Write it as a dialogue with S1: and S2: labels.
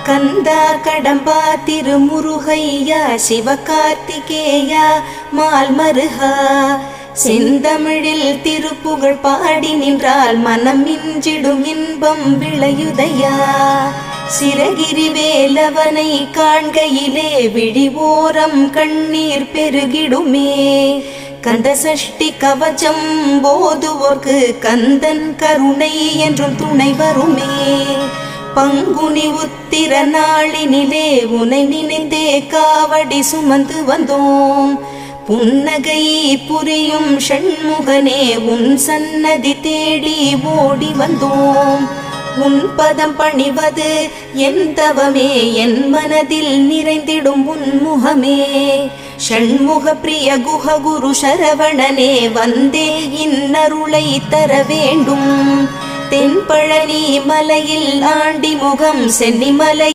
S1: கந்தா கடம்பா திருமுருகையா சிவகார்த்திகேயா மால்மருகா செந்தமிழில் திருப்புகழ் பாடி நின்றால் மனம் மிஞ்சிடும் இன்பம் விளையுதையா. சிரகிரி வேலவனை காண்கையிலே விழி ஓரம் கண்ணீர் பெருகிடுமே. கந்த சஷ்டி கவச்சம் போதுவோர்க்கு கந்தன் கருணை என்றும் துணை வருமே. பங்குனி உத்திர நாளினிலே உனை நினைந்தே காவடி சுமந்து வந்தோம். புன்னகை புரியும் ஷண்முகனே உன் சன்னதி தேடி ஓடி வந்தோம். உன் பதம் பணிவது என் தவமே, என் மனதில் நிறைந்திடும் உன் முகமே. ஷண்முக பிரிய குஹ குரு சரவணனே வந்தே இன்னருளை தர வேண்டும். தென்பழனி மலையில் ஆண்டி முகம் சென்னிமலை